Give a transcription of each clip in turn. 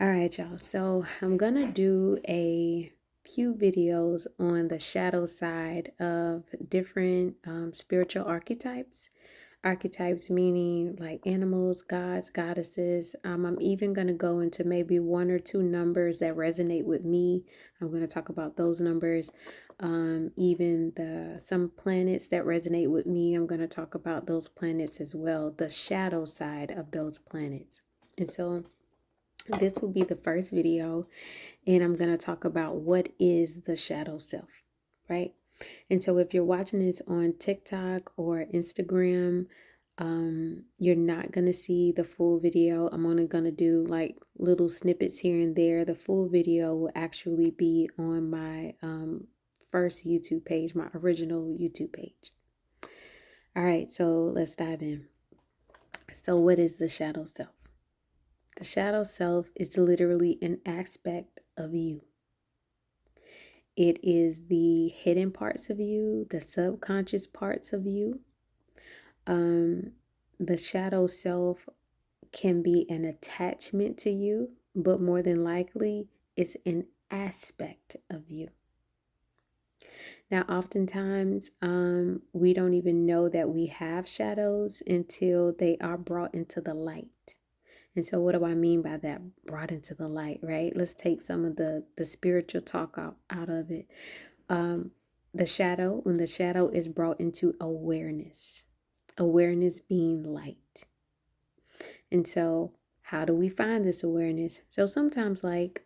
All right, y'all. So I'm going to do a few videos on the shadow side of different spiritual archetypes. Archetypes meaning like animals, gods, goddesses. I'm even going to go into maybe one or two numbers that resonate with me. I'm going to talk about those numbers. Even some planets that resonate with me. I'm going to talk about those planets as well. The shadow side of those planets. And so this will be the first video, and I'm going to talk about what is the shadow self, right? And so if you're watching this on TikTok or Instagram, you're not going to see the full video. I'm only going to do like little snippets here and there. The full video will actually be on my first YouTube page, my original YouTube page. All right, so let's dive in. So what is the shadow self? The shadow self is literally an aspect of you. It is the hidden parts of you, the subconscious parts of you. The shadow self can be an attachment to you, but more than likely, it's an aspect of you. Now, oftentimes, we don't even know that we have shadows until they are brought into the light. And so what do I mean by that? Brought into the light, right? Let's take some of the spiritual talk out of it. The shadow, when the shadow is brought into awareness, awareness being light. And so how do we find this awareness? So sometimes like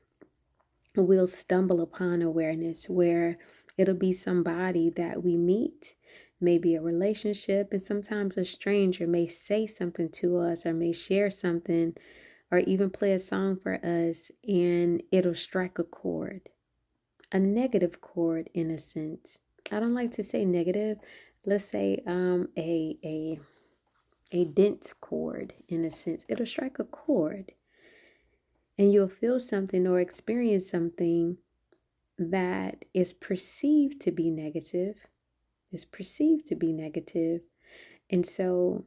we'll stumble upon awareness where it'll be somebody that we meet, maybe a relationship, and sometimes a stranger may say something to us or may share something or even play a song for us, and it'll strike a chord, a negative chord in a sense. I don't like to say negative. Let's say a dense chord in a sense. It'll strike a chord, and you'll feel something or experience something that is perceived to be negative. Is perceived to be negative, and so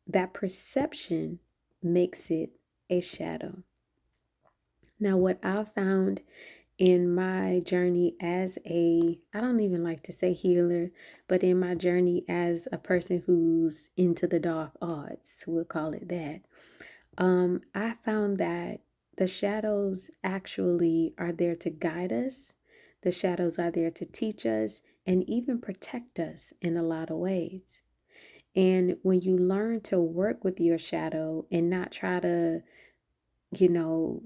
that perception makes it a shadow. Now, what I found in my journey as I don't even like to say healer, but in my journey as a person who's into the dark arts, we'll call it that, I found that the shadows actually are there to guide us. The shadows are there to teach us and even protect us in a lot of ways. And when you learn to work with your shadow and not try to, you know,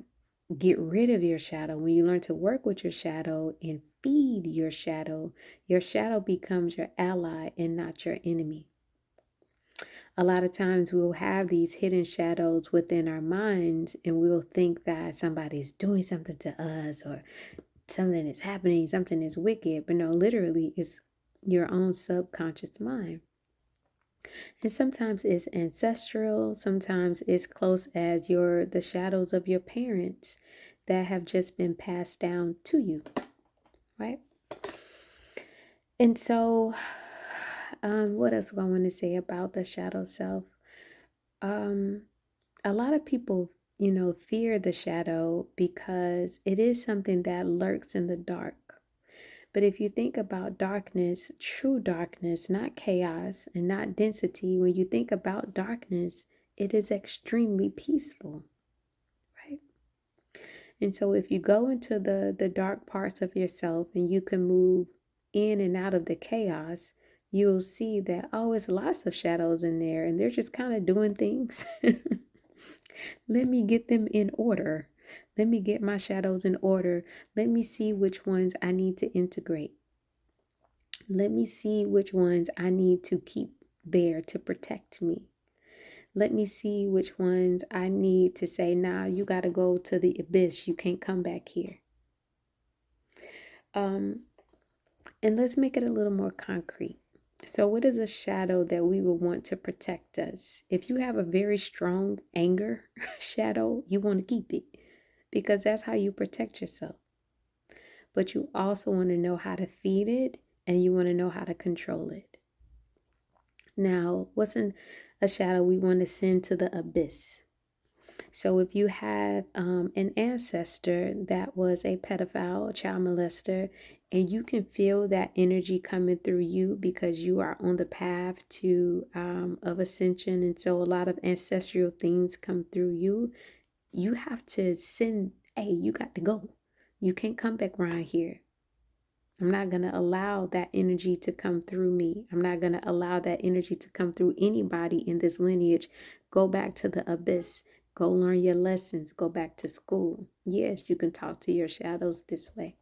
get rid of your shadow, when you learn to work with your shadow and feed your shadow becomes your ally and not your enemy. A lot of times we'll have these hidden shadows within our minds and we'll think that somebody's doing something to us or something is happening, something is wicked, but no, literally it's your own subconscious mind. And sometimes it's ancestral, sometimes it's close as the shadows of your parents that have just been passed down to you, right? And so, what else do I want to say about the shadow self? A lot of people, fear the shadow because it is something that lurks in the dark. But if you think about darkness, true darkness, not chaos and not density, when you think about darkness, it is extremely peaceful, right? And so if you go into the dark parts of yourself and you can move in and out of the chaos, you'll see that, oh, it's lots of shadows in there and they're just kind of doing things. Let me get them in order. Let me get my shadows in order. Let me see which ones I need to integrate. Let me see which ones I need to keep there to protect me. Let me see which ones I need to say, nah, you got to go to the abyss. You can't come back here. And let's make it a little more concrete. So what is a shadow that we would want to protect us? If you have a very strong anger shadow, you want to keep it because that's how you protect yourself. But you also want to know how to feed it and you want to know how to control it. Now, what's in a shadow we want to send to the abyss? So if you have an ancestor that was a pedophile, a child molester, and you can feel that energy coming through you because you are on the path to of ascension, and so a lot of ancestral things come through you, you have to send, hey, you got to go. You can't come back around here. I'm not going to allow that energy to come through me. I'm not going to allow that energy to come through anybody in this lineage. Go back to the abyss. Go learn your lessons. Go back to school. Yes, you can talk to your shadows this way.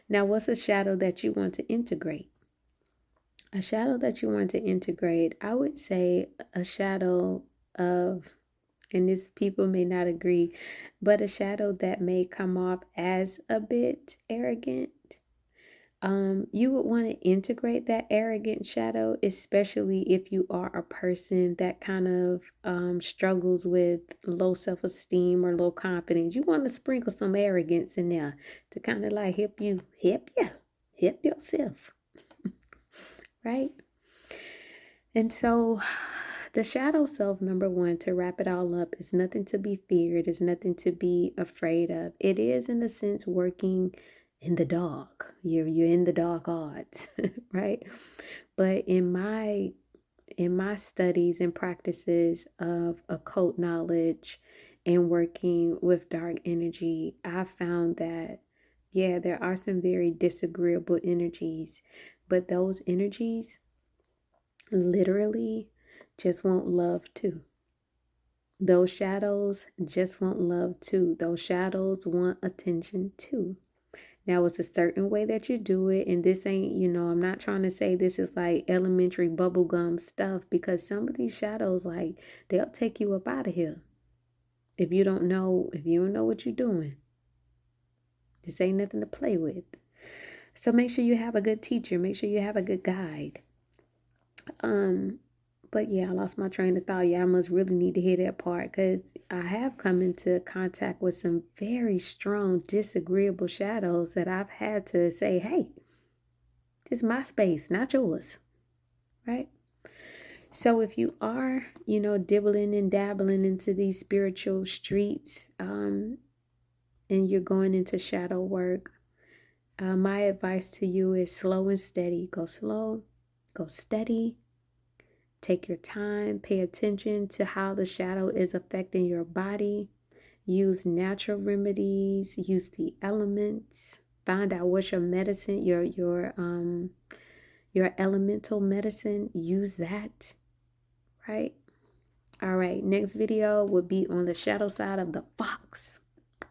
Now, what's a shadow that you want to integrate? A shadow that you want to integrate, I would say a shadow of, and this people may not agree, but a shadow that may come off as a bit arrogant. You would want to integrate that arrogant shadow, especially if you are a person that kind of struggles with low self-esteem or low confidence. You want to sprinkle some arrogance in there to kind of like help yourself, right? And so the shadow self, number one, to wrap it all up, is nothing to be feared, is nothing to be afraid of. It is, in a sense, working in the dark. You're in the dark arts, right? But in my studies and practices of occult knowledge and working with dark energy, I found that, yeah, there are some very disagreeable energies, but those energies literally just want love too. Those shadows just want love too. Those shadows want attention too. Now, it's a certain way that you do it. And this ain't, I'm not trying to say this is like elementary bubblegum stuff, because some of these shadows, like, they'll take you up out of here. If you don't know what you're doing, this ain't nothing to play with. So make sure you have a good teacher. Make sure you have a good guide. But yeah, I lost my train of thought. Yeah, I must really need to hear that part, because I have come into contact with some very strong, disagreeable shadows that I've had to say, hey, this is my space, not yours, right? So if you are, dibbling and dabbling into these spiritual streets, and you're going into shadow work, my advice to you is slow and steady. Go slow, go steady. Take your time, pay attention to how the shadow is affecting your body. Use natural remedies, use the elements. Find out what's your medicine, your elemental medicine. Use that, right? All right, next video will be on the shadow side of the fox.